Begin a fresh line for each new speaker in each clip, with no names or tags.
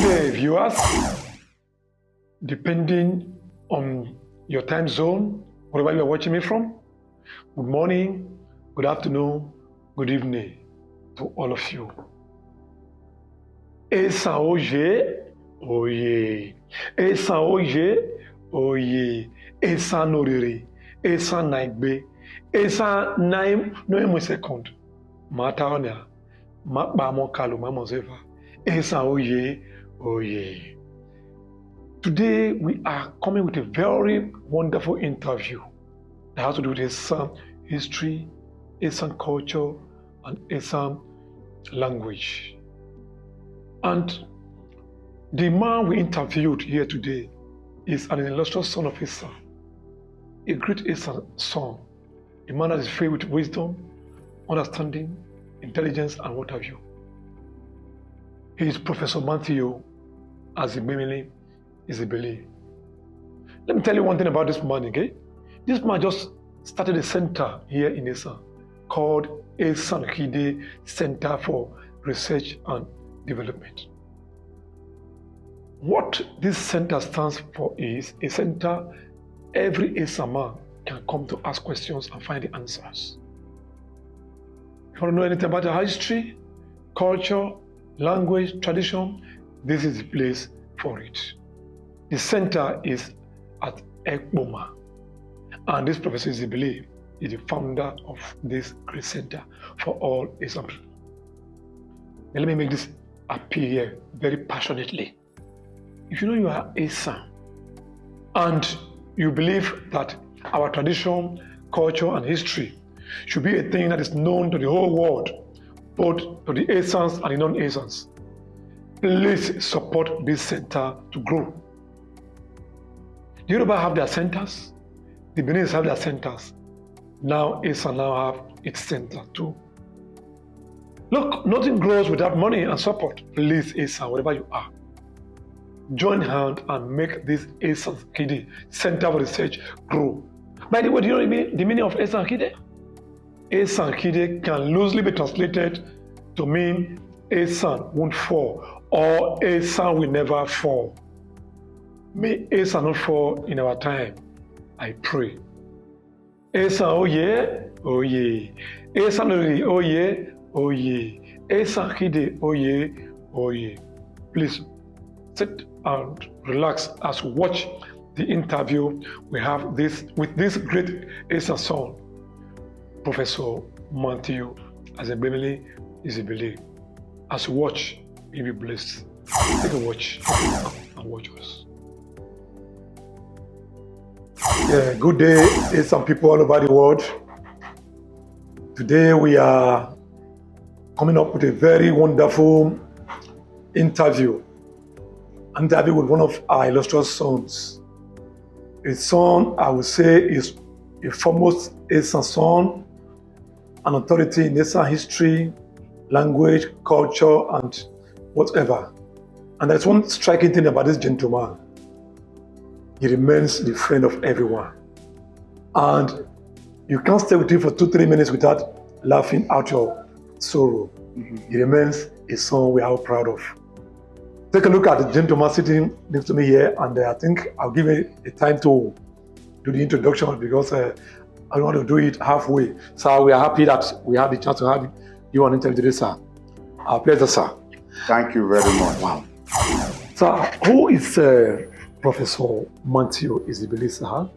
day, viewers. Depending on your time zone, wherever you are watching me from, good morning, good afternoon, good evening to all of you. Esan oye, oye. Esan oye, oye. Esan oriri, esan naigbe, esan naim no second. Mata onia, ma mo kalu ma mo seva. Esan oye, oye. Today we are coming with a very wonderful interview that has to do with Esan history, Esan culture, and Esan language. And the man we interviewed here today is an illustrious son of Esan, a great Esan son, a man that is filled with wisdom, understanding, intelligence, and what have you. He is Professor Matthew Aziegbeminlin, Izibili. Let me tell you one thing about this man, okay? This man just started a center here in Esan called Esan Hide Center for Research and Development. What this center stands for is a center every Esan man can come to ask questions and find the answers. If you want to know anything about our history, culture, language, tradition, this is the place for it. The center is at Egboma, and this Professor Izibili is the founder of this great center for all Esan people. Now let me make this appeal here very passionately. If you know you are Esan and you believe that our tradition, culture, and history should be a thing that is known to the whole world, both to the Esans and the non-Esans, please support this center to grow. The Yoruba have their centers, the Benin's have their centers. Now Esan now have its center too. Look, nothing grows without money and support. Please, Esan, wherever you are, join hands and make this Esan Hide Center for Research grow. By the way, do you know the meaning of Esan Hide? Esan Hide can loosely be translated to mean Esan won't fall or Esan will never fall. May Esan not fall in our time, I pray. Esan oye, oye. Esan oriri, oye, oye. Esan Hide, oye, oye. Please sit and relax as we watch the interview we have with this great Esan son, Professor Matthew Aziegbeminlin Izibili. As you watch, you be blessed. Take a watch and watch us. Yeah, good day, Esan people all over the world. Today we are coming up with a very wonderful interview with one of our illustrious sons. His son, I would say, is a foremost Esan son, an authority in Esan history, language, culture, and whatever. And there's one striking thing about this gentleman. He remains the friend of everyone. And you can't stay with him for 2-3 minutes without laughing out your sorrow. He remains a son we are all proud of. Take a look at the gentleman sitting next to me here, and I think I'll give it a time to do the introduction because I don't want to do it halfway. So we are happy that we have the chance to have you on interview today, sir. Our pleasure, sir.
Thank you very much.
Wow. Sir, who is Professor Matthew Izibili, sir?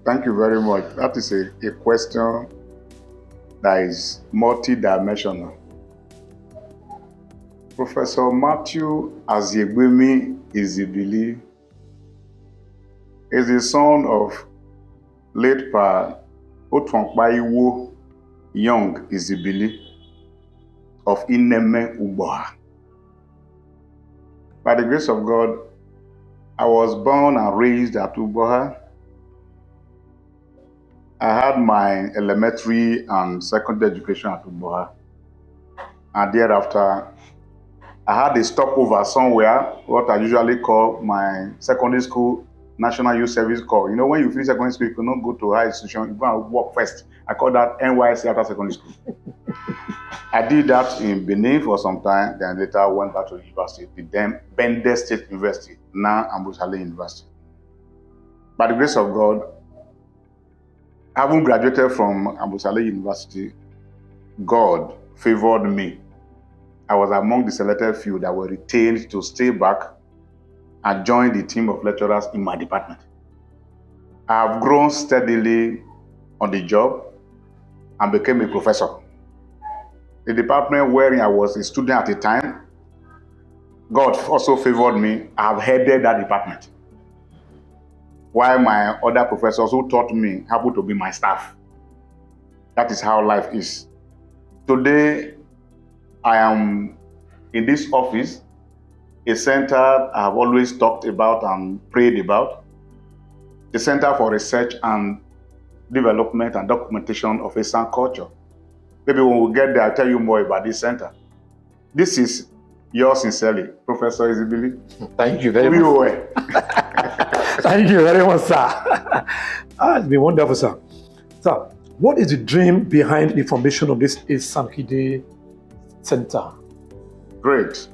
Thank you very much. That is a question that is multidimensional. Professor Matthew Aziegbeminlin Izibili is the son of late Pa Otwankpaiwo Young Izibili of Ineme Ugboha. By the grace of God, I was born and raised at Ugboha. I had my elementary and secondary education at Ugboha. And thereafter, I had a stopover somewhere, what I usually call my secondary school National Youth Service Corps. You know, when you finish secondary school, you cannot go to higher institution, you go and work first. I call that NYC after secondary school. I did that in Benin for some time, then later went back to the university, then Bende State University, now Ambosale University. By the grace of God, having graduated from Ambosale University, God favored me. I was among the selected few that were retained to stay back and join the team of lecturers in my department. I have grown steadily on the job and became a professor. The department wherein I was a student at the time, God also favored me. I have headed that department, while my other professors who taught me happened to be my staff. That is how life is. Today, I am in this office, a center I have always talked about and prayed about, the Center for Research and Development and Documentation of Esan Culture. Maybe when we get there, I'll tell you more about this center. This is yours sincerely, Professor Izibili.
Thank you very much. Thank you very much, sir. It's been wonderful, sir. Sir, what is the dream behind the formation of this Esan Center?
Great.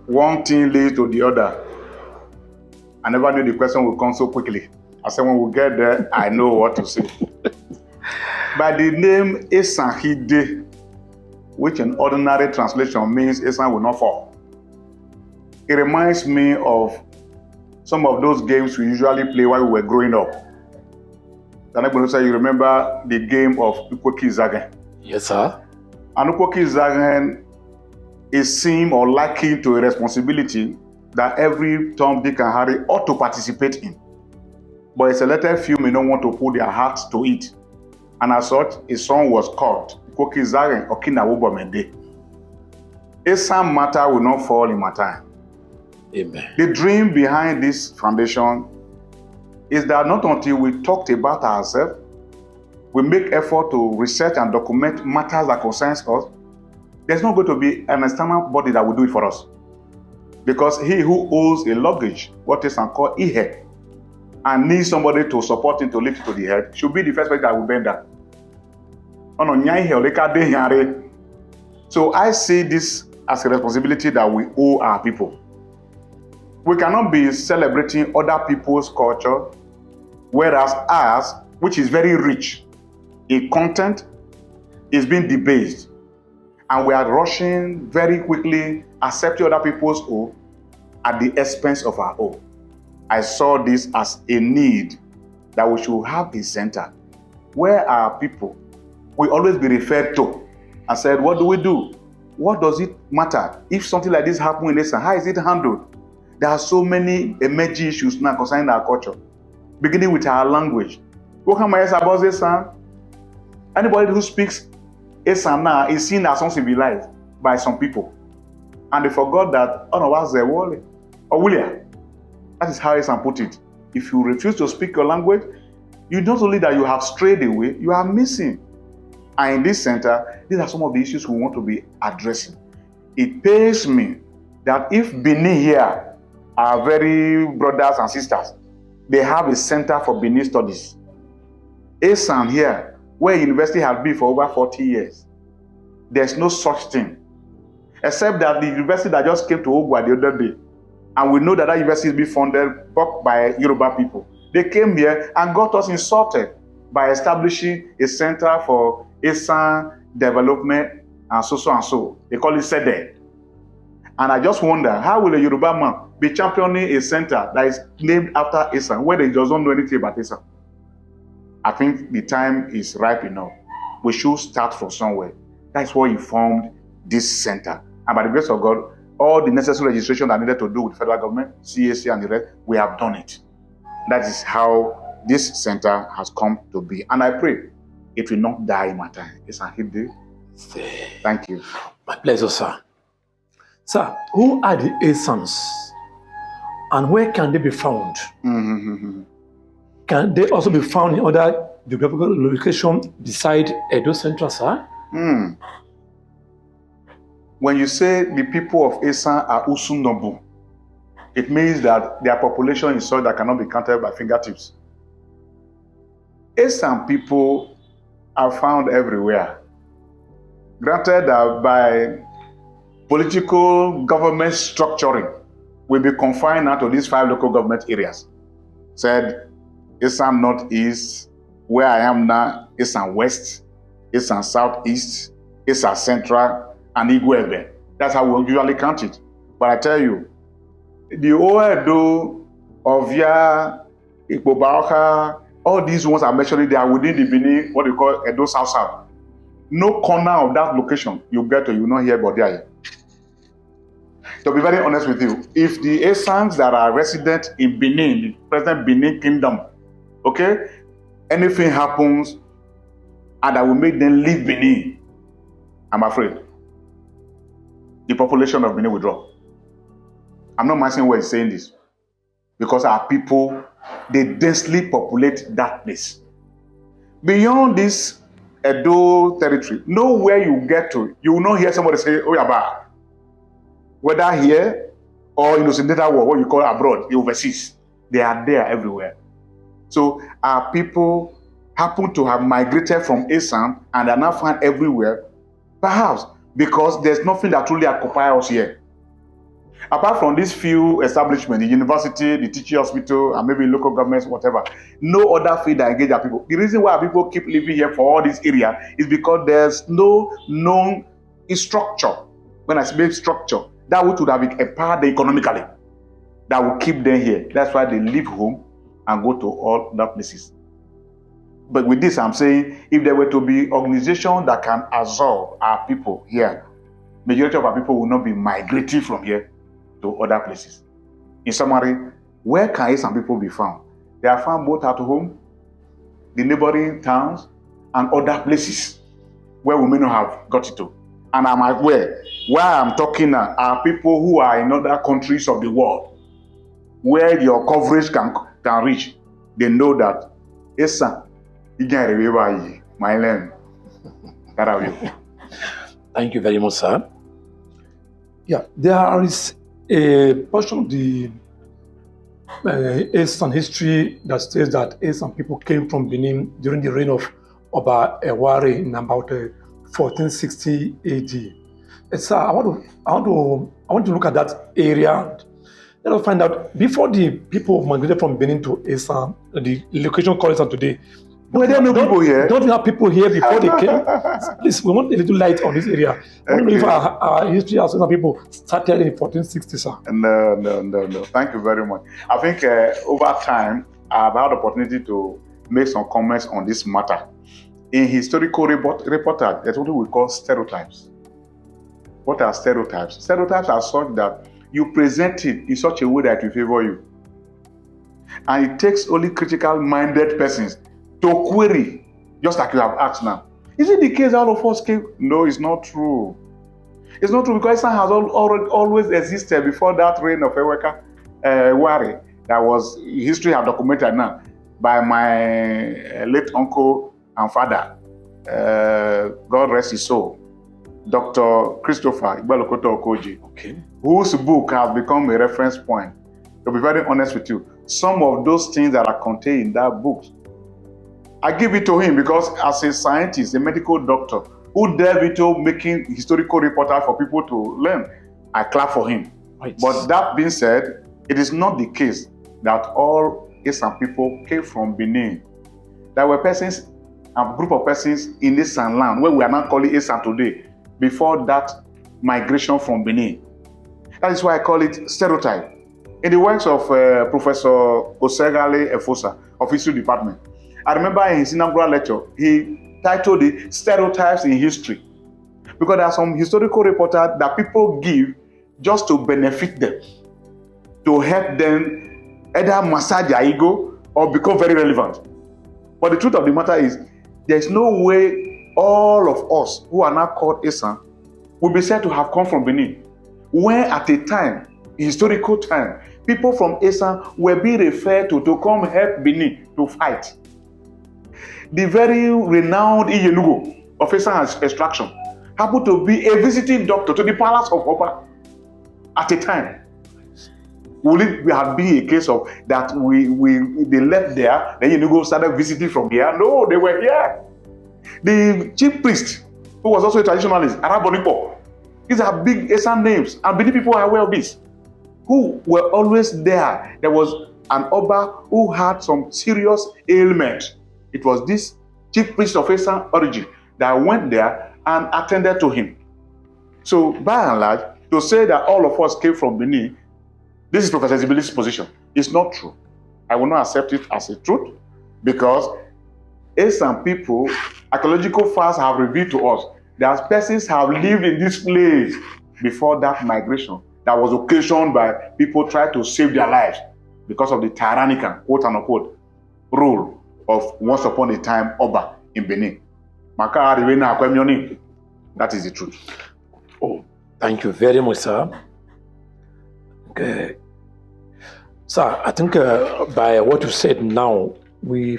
One thing leads to the other. I never knew the question would come so quickly. I said, when we get there, I know what to say. By the name Esan, which in ordinary translation means Esan will not fall. It reminds me of some of those games we usually play while we were growing up. You remember the game of Ukwoki Zagen?
Yes, sir.
And Ukwoki Zagen is seen or likened to a responsibility that every Tom, Dick, and Harry ought to participate in. But a selected few may not want to put their hearts to it. And as such, a song was called Ukwoki Zagen Okinawobomede. Esan matter will not fall in my time.
Amen.
The dream behind this foundation is that not until we talked about ourselves, we make effort to research and document matters that concerns us, there's not going to be an external body that will do it for us. Because he who owns a luggage, what is called ihe, and needs somebody to support him to lift it to the head, should be the first person that will bend down. So I see this as a responsibility that we owe our people. We cannot be celebrating other people's culture, whereas ours, which is very rich in content, is being debased. And we are rushing very quickly, accepting other people's own at the expense of our own. I saw this as a need that we should have a center where our people will always be referred to and said, what do we do? What does it matter? If something like this happens in Esan, how is it handled? There are so many emerging issues now concerning our culture, beginning with our language. What can I say about Esan? Anybody who speaks Esan now is seen as uncivilized by some people. And they forgot that that is how Esan put it. If you refuse to speak your language, you not only that you have strayed away, you are missing. And in this center, these are some of the issues we want to be addressing. It pains me that if Benin here are very brothers and sisters, they have a center for Benin studies. Esan here, where university has been for over 40 years, there's no such thing. Except that the university that just came to Ogwa the other day, and we know that university is being funded by Yoruba people. They came here and got us insulted by establishing a center for Esan development and so and so. They call it SEDE. And I just wonder, how will a Yoruba man be championing a center that is named after Esan, where they just don't know anything about Esan? I think the time is ripe enough. We should start from somewhere. That's why he formed this center. And by the grace of God, all the necessary registration that needed to do with federal government, CAC and the rest, we have done it. That is how this center has come to be. And I pray it will not die in my time. Thank you.
My pleasure, sir. Sir, who are the Esans and where can they be found? Can they also be found in other geographical locations beside Edo Central, sir?
When you say the people of Esan are Usunobu, it means that their population is such that cannot be counted by fingertips. Esan people are found everywhere. Granted that by political government structuring, will be confined now to these 5 local government areas. Said Esan Northeast, where I am now, Esan West, Esan Southeast, Esan Central, and Izibili. That's how we usually count it. But I tell you, the Oedo, Ovia, Ikpobaoka, all these ones are mentioned, they are within the Benin, what you call Edo South. No corner of that location you get to, you will not hear about there. To be very honest with you, if the Esans that are resident in Benin, the present Benin Kingdom, okay, anything happens and that will make them leave Benin, I'm afraid the population of Benin will drop. I'm not minding where he's saying this, because our people, they densely populate that place. Beyond this Edo territory, nowhere you get to, you will not hear somebody say, oh, Yaba. Whether here or in Occidental world, what you call abroad, overseas, they are there everywhere. So our people happen to have migrated from Esan and are now found everywhere, perhaps because there's nothing that truly occupies us here. Apart from these few establishments, the university, the teaching hospital, and maybe local governments, whatever, no other field that engage our people. The reason why people keep living here for all this area is because there's no known structure. When I say structure, that which would have empowered them economically, that will keep them here. That's why they leave home and go to all other places. But with this, I'm saying, if there were to be organizations that can absorb our people here, majority of our people will not be migrating from here to other places. In summary, where can some people be found? They are found both at home, the neighboring towns, and other places where we may not have got it to. And I'm aware, where I'm talking now are people who are in other countries of the world, where your coverage can reach. They know that, Esan, my land.
Thank you very much, sir. Yeah, there is a portion of the Esan history that says that Esan people came from Benin during the reign of Oba Ewari in about 1460 AD. So I want to look at that area and let us find out, before the people migrated from Benin to Esan, the location called Esan today,
were there no people here?
Don't we have people here before they came? Please, we want a little light on this area. I don't know if our history has some people started in 1460, sir.
No. Thank you very much. I think over time, I've had the opportunity to make some comments on this matter. In historical reportage, there's what we call stereotypes. What are stereotypes? Stereotypes are such that you present it in such a way that it will favor you. And it takes only critical-minded persons to query, just like you have asked now. Is it the case all of us came? No, it's not true. It's not true, because Esan has always existed before that reign of Wari. That was, history have documented now by my late uncle and father, God rest his soul, Dr. Christopher Izibili, okay, whose book has become a reference point. To be very honest with you, some of those things that are contained in that book, I give it to him because as a scientist, a medical doctor, who delve into making historical reportage for people to learn, I clap for him. Right. But that being said, it is not the case that all Esan people came from Benin. There were persons, a group of persons in Esan land, where we are now calling Esan today, before that migration from Benin. That is why I call it stereotype. In the works of Professor Oseghale Efosa of History Department, I remember in his inaugural lecture, he titled it Stereotypes in History. Because there are some historical reports that people give just to benefit them, to help them either massage their ego or become very relevant. But the truth of the matter is, there is no way all of us who are now called Esan will be said to have come from Benin. When at a time, historical time, people from Esan were being referred to come help Benin to fight. The very renowned Iyenugo of Esan extraction happened to be a visiting doctor to the palace of Oba at a time. Will it have been a case of that they left there, then Iyenugo started visiting from here? No, they were here. The chief priest who was also a traditionalist, Arabonipo. These are big Esan names, and many people are aware of this, who were always there. There was an Oba who had some serious ailment. It was this chief priest of Esan origin that went there and attended to him. So by and large, to say that all of us came from Benin, this is Professor Izibili's position. It's not true. I will not accept it as a truth, because Esan people, archaeological facts have revealed to us that persons have lived in this place before that migration that was occasioned by people trying to save their lives because of the tyrannical, quote unquote, rule of once upon a time Oba in Benin. That is the truth.
Oh, thank you very much, sir. Okay. Sir, I think by what you said now, we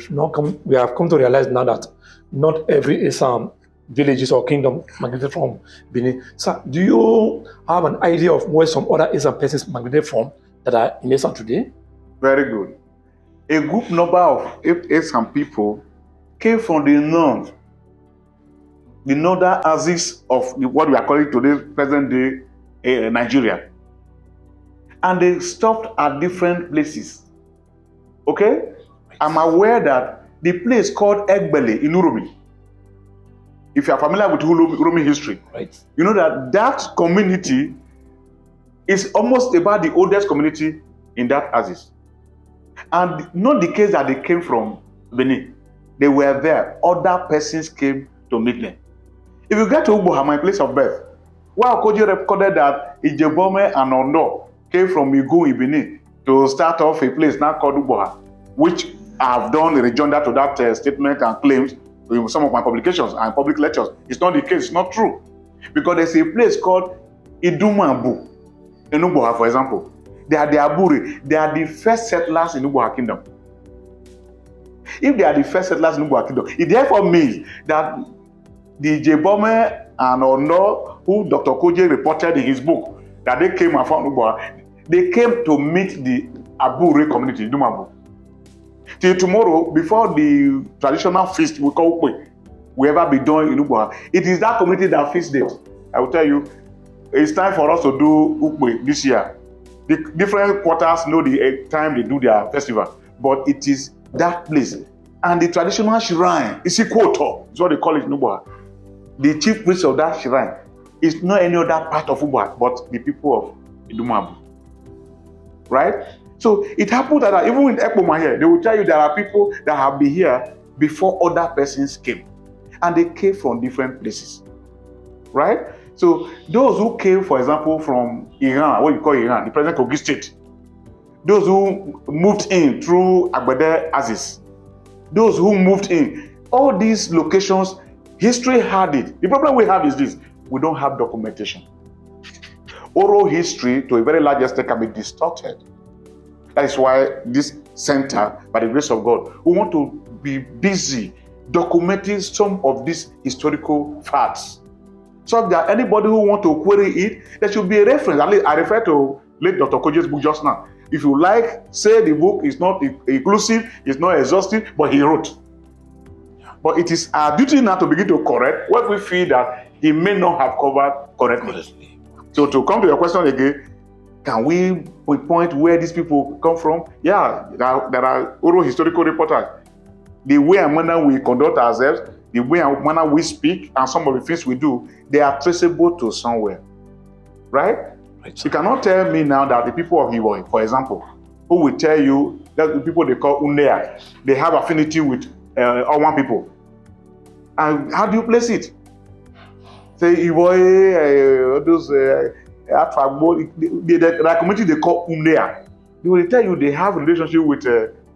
have come to realize now that not every Esan villages or kingdom migrated from Benin. Sir, do you have an idea of where some other Esan persons migrated from that are in Esan today?
Very good. A group number of Esan people came from the north, the northern axis of what we are calling today present day Nigeria. And they stopped at different places. Okay? I'm aware that the place called Ezigbemilin in Uromi, if you are familiar with Uromi history,
right,
you know that that community is almost about the oldest community in that axis. And not the case that they came from Benin. They were there. Other persons came to meet them. If you get to Ugboha, my place of birth, Wow Koji recorded that Ijegbemilin and Ondo came from Igu in Benin to start off a place now called Ugboha, which I've done a rejoinder to that statement and claims in some of my publications and public lectures. It's not the case, it's not true. Because there's a place called Idumambu in Ugboha, for example. They are the Aburi. They are the first settlers in Ugboha Kingdom. If they are the first settlers in Ugboha Kingdom, it therefore means that the Ijegbemilin and Ondo, who Dr. Koje reported in his book, that they came and found Ugboha, they came to meet the Aburi community, Idumambu. Till tomorrow, before the traditional feast we call Ukwe will ever be done in Ugboha, it is that community that feasts it. I will tell you, it's time for us to do Ukwe this year. The different quarters know the time they do their festival, but it is that place. And the traditional shrine, Isikoto, is what they call it in Ugboha. The chief priest of that shrine is not any other part of Ugboha, but the people of Idumambu. Right? So it happened that even in Ekpoma here, they will tell you there are people that have been here before other persons came. And they came from different places. Right? So those who came, for example, from Iran, what you call Iran, the present Kogi state, those who moved in through Agbede Aziz, those who moved in, all these locations, history had it. The problem we have is this: we don't have documentation. Oral history, to a very large extent, can be distorted. That is why this center, by the grace of God, we want to be busy documenting some of these historical facts, so that anybody who wants to query it, there should be a reference. I refer to late Dr. Koje's book just now. If you like, say the book is not inclusive, it's not exhaustive, but he wrote. But it is our duty now to begin to correct what we feel that he may not have covered correctly. So to come to your question again, can we point where these people come from? Yeah, there are oral historical reporters. The way and manner we conduct ourselves, the way and manner we speak, and some of the things we do, they are traceable to somewhere. Right? You cannot tell me now that the people of Ivory, for example, who will tell you that the people they call Unea, they have affinity with Owan people. And how do you place it? Say Ivory, those the community they call Unea. They will tell you they have a relationship with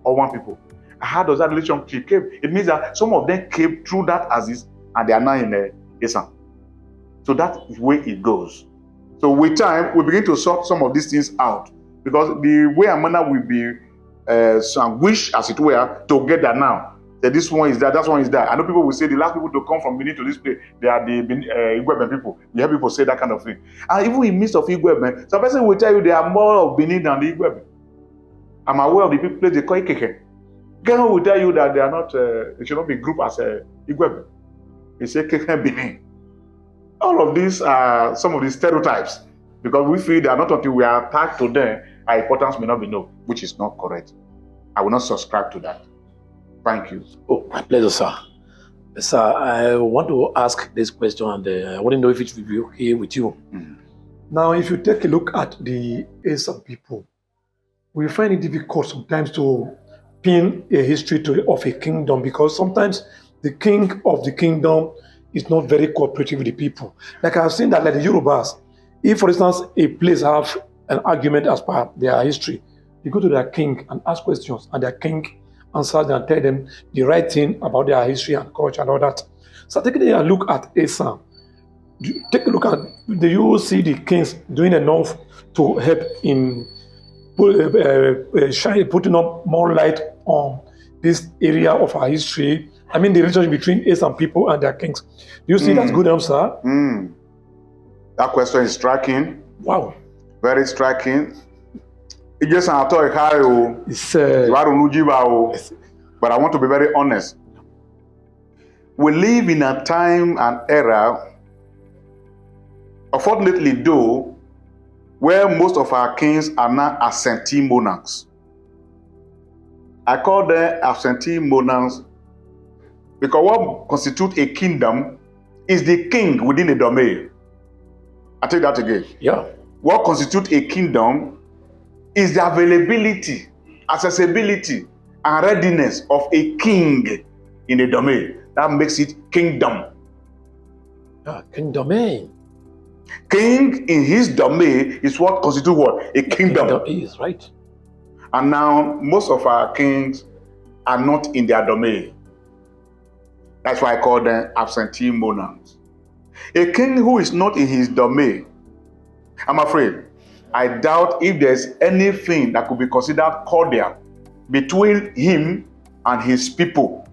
Owan people. How does that relationship came? It means that some of them came through that Aziz and they are now in Esan. So that is where it goes. So with time, we begin to sort some of these things out, because the way and manner will be sandwiched, as it were, together now. That this one is that one is that. I know people will say the last people to come from Benin to this place, they are the Iziegbeminlin people. You hear people say that kind of thing. And even in midst of Iziegbeminlin, some person will tell you they are more of Benin than the Iziegbeminlin. I'm aware of the people they call Ikeke. Keke will tell you that they are not, they should not be grouped as Iziegbeminlin. They say Keke Benin. All of these are some of the stereotypes because we feel that not until we are attached to them, our importance may not be known, which is not correct. I will not subscribe to that. Thank you.
Oh, my pleasure, sir. Sir, I want to ask this question, and I want to know if it will be okay with you.
Now, if you take a look at the Esan people, we find it difficult sometimes to pin a history of a kingdom because sometimes the king of the kingdom is not very cooperative with the people. Like I've seen that, like the Yorubas, if, for instance, a place have an argument as per their history, you go to their king and ask questions, and their king answers and tell them the right thing about their history and culture and all that. So taking a look at Esan, take a look at, do you see the kings doing enough to help in putting up more light on this area of our history? I mean, the relationship between Esan people and their kings. Do you see that's good enough, sir?
That question is striking.
Wow.
Very striking. It's
It's,
but I want to be very honest. We live in a time and era, unfortunately though, where most of our kings are now absentee monarchs. I call them absentee monarchs because what constitutes a kingdom is the king within a domain. I take that again.
Yeah.
What constitutes a kingdom is the availability, accessibility, and readiness of a king in a domain. That makes it kingdom.
King domain.
King in his domain is what constitutes what? A kingdom.
Kingdom is, right.
And now, most of our kings are not in their domain. That's why I call them absentee monarchs. A king who is not in his domain, I'm afraid, I doubt if there's anything that could be considered cordial between him and his people.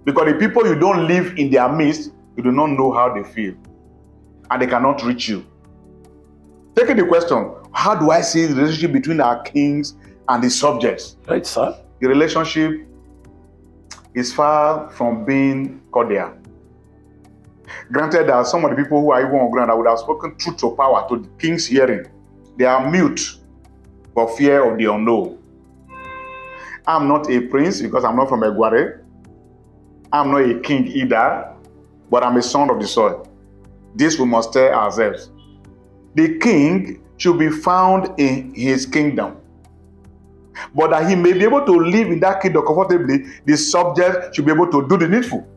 Because the people, you don't live in their midst, you do not know how they feel. And they cannot reach you. Taking the question, how do I see the relationship between our kings and the subjects?
Right, sir.
The relationship is far from being cordial. Granted that some of the people who are even on ground, I would have spoken truth to power to the king's hearing. They are mute for fear of the unknown. I'm not a prince because I'm not from Egware. I'm not a king either, but I'm a son of the soil. This we must tell ourselves. The king should be found in his kingdom. But that he may be able to live in that kingdom comfortably, the subject should be able to do the needful.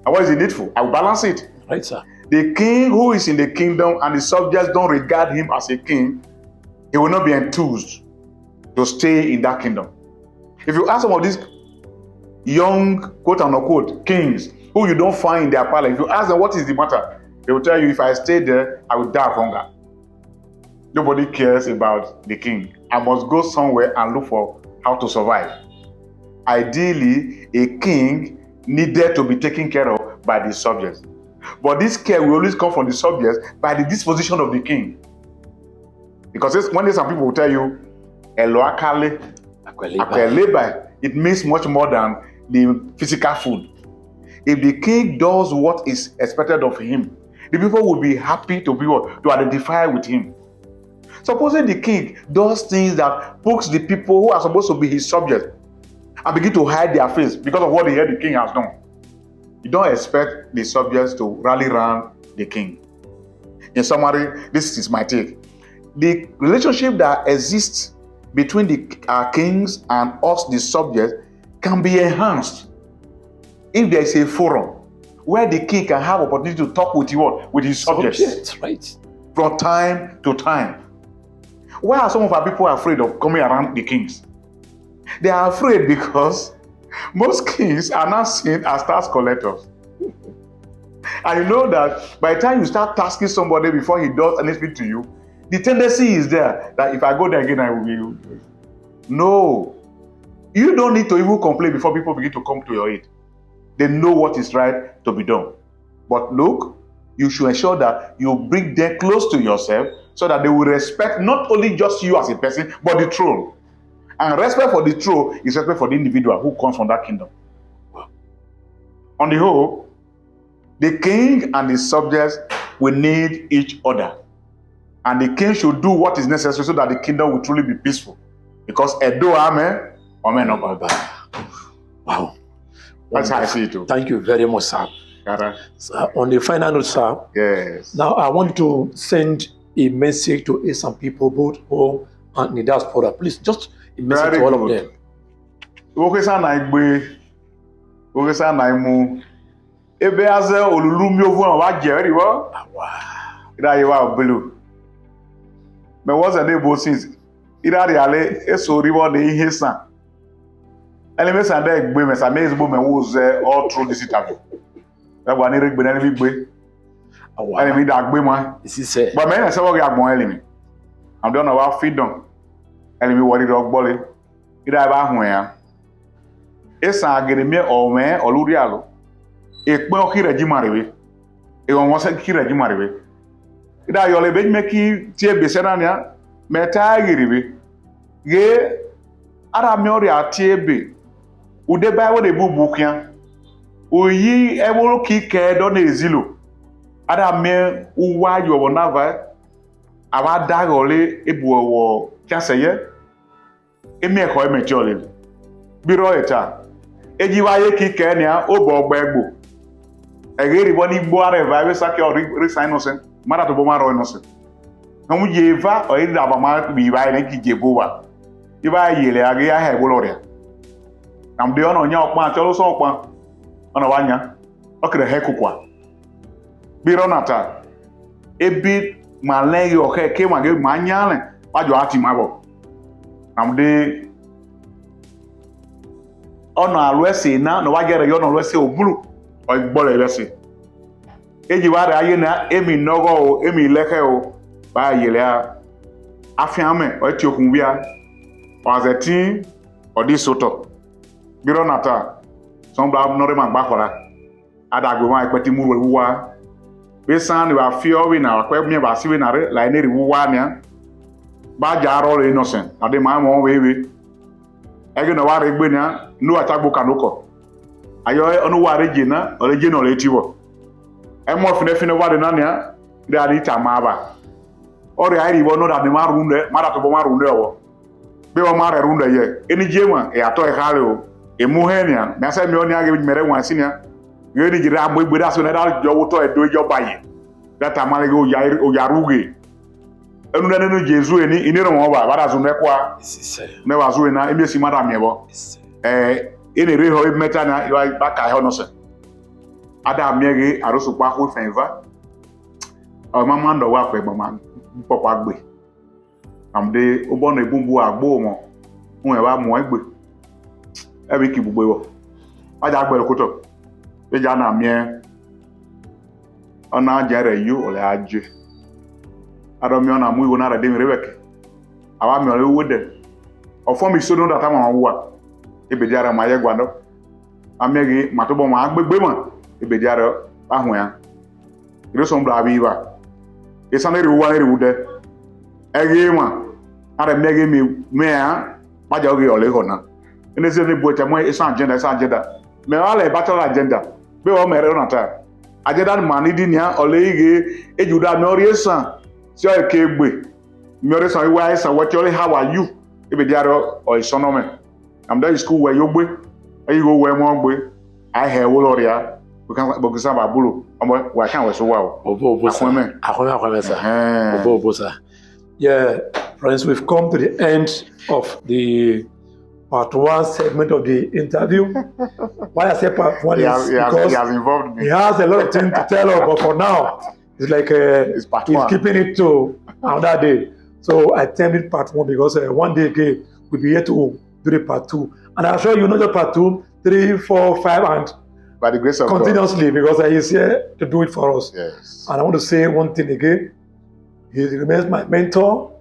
And what is the needful? I will balance it.
Right, sir.
The king who is in the kingdom and the subjects don't regard him as a king, he will not be enthused to stay in that kingdom. If you ask some of these young, quote unquote, kings who you don't find in their palace, if you ask them what is the matter, they will tell you, if I stay there, I will die of hunger. Nobody cares about the king. I must go somewhere and look for how to survive. Ideally, a king needed to be taken care of by the subjects. But this care will always come from the subjects by the disposition of the king. Because when some people will tell you, Eloakale, it means much more than the physical food. If the king does what is expected of him, the people will be happy to be what? To identify with him. Supposing the king does things that pokes the people who are supposed to be his subjects and begin to hide their face because of what they hear the king has done, you don't expect the subjects to rally around the king. In summary, this is my take. The relationship that exists between our kings and us, the subjects, can be enhanced if there is a forum where the king can have opportunity to talk with his subjects,
right,
from time to time. Why are some of our people afraid of coming around the kings? They are afraid because most kings are now seen as tax collectors. And you know that by the time you start tasking somebody before he does anything to you, the tendency is there that if I go there again, I will be. No. You don't need to even complain before people begin to come to your aid. They know what is right to be done. But look, you should ensure that you bring them close to yourself so that they will respect not only just you as a person, but the throne. And respect for the throne is respect for the individual who comes from that kingdom. On the whole, the king and the subjects we need each other. And the king should do what is necessary so that the kingdom will truly be peaceful. Because Edo Ame, Ome no Baba.
Wow.
That's how I see it too.
Thank you very much, sir. So, on the final note, sir.
Yes.
Now I want to send a message to some people, both home and in the diaspora. Please, just a message
Very
to all
good.
of them.
Okesa na imu. Ebe aze olulu mi ovu na wa je ri wo. Ida ye wa belu. Me was a day bo since. Ida ri ale eso ri wo de ihe san. Ele me san de gbe me san me ezbo me wo ze all through this interview. E gba ni re gbe na ni gbe. Ele mi da gbe mo.
This is it.
But me na se wo ga gbon ele mi. Am don na wa freedom. Ele mi wo ri do gbo le. Ida ba hu ya. Esa agereme ome oluri alo. Ekpe okire ji mariwe. E won se kire ji mariwe. Ida yo le be meki tie be senania meta agiriwe. Ge ara mi ori atie be. Ude ba wo de bubu kian. Oyi e wo ki ke do na ezilo. Ara mi uwa yo wonava. Aba dagole ebu wo kiaseye. Emi e ko e mechi ole. Biro eta. Ejiwaye kike ni a obo ogba egbo egeri boni gbo are vibe sake o resign innocent mara to bo maro innocent hamu jeva o ida ba ma bi ba ni kije bo wa iba yele age ya he boloria am de ono nya okpa cholo so okpa ono wanya okre he kukwa biro nata ebi malegi o ke ma ge manyale pajo ati mabo am de ono alwesi na no wagere yo no alwesi obulu o igbole lesi eji ware aye na emi nogo o emi leke o ba yele a afiame o ti okun bia o azeti o di soto biro nata so bla no re ma gba kora adagbe ma ipeti mu wuwa be san ni wa fi o wi na akwa mi ba si wi na re la ni ri wuwa ni ba ja ro innocent ade ma mo we ege no ware gbe na nu atagbo kanoko ayo onu ware jina oleje no le tiwo e mo fine ware na nia de ari tamaba ori ari bo no da de marunde mara to bo marunde owo be o mare runde ye eni jema e ato e hale o e mu henia na se mi oni age mere wan sinia ye ni jira agbo egbe da so na da jo wo to e do jo baye data male go ya ruge enu na nenu Jesu eni iniro mo ba bara zo mekwa me wa zo na emi esi mara miebo ene re ho meta na yo ba ka ho no se ada miege aroso pa ho fenva o mama ndo wa pe mama popa gbe amde obo na ebumbu agbo mo won e wa mo egbe e bi ki bugbe wo aja gbe ko to e ja na mie ona jere yu ole aje adomi ona mu iwo na ra de mi rebeke awa mi ole wo de ofo mi so no data ma wa ebediara ma ye gwado amegi matobo ma agbegbe mo ebediara ahun ya ire so mbra bi ba Esan ri wa ri wude ege ma ara megi me ya paja oge ole hona ene se ne bo mo Esan agenda me wala bachelor agenda be o mere na ta agenda ma ni di nia ole ige ejuda me ori Esan si o ke egbe me ori Esan wa Esan what you how are you ebediara o isonome I'm there in school where you gbe you go where mo gbe I hear wo loria because am abulo omo wa kan we so wa
obo sir obo sir. Yeah, friends, we've come to the end of the part 1 segment of the interview. Why I say part 1 is because
he has involved me.
He has a lot of things to tell us, but for now it's like he's keeping it to another day. So I termed it part 1 because one day again we'll be here to do the part 2, and I'm sure you know the part 2, 3, 4, 5, and
by the grace of
continuously
God.
Because he's here to do it for us.
Yes.
And I want to say one thing again. He remains my mentor.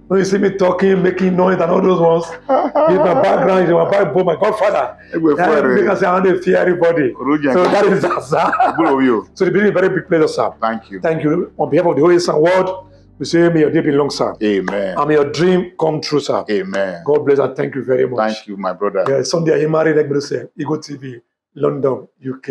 When you see me talking, making noise, and all those ones, he's my background, he's my backbone, my godfather. Because I want to fear everybody. So that is that, sir. So it's been a very big pleasure, sir.
Thank you.
Thank you. On behalf of the whole Esan world, we say, may your day be long, sir.
Amen.
And may your dream come true, sir.
Amen.
God bless and thank you very much.
Thank you, my brother.
Yeah, Sunday, he married, like me to say, Ego TV, London, UK.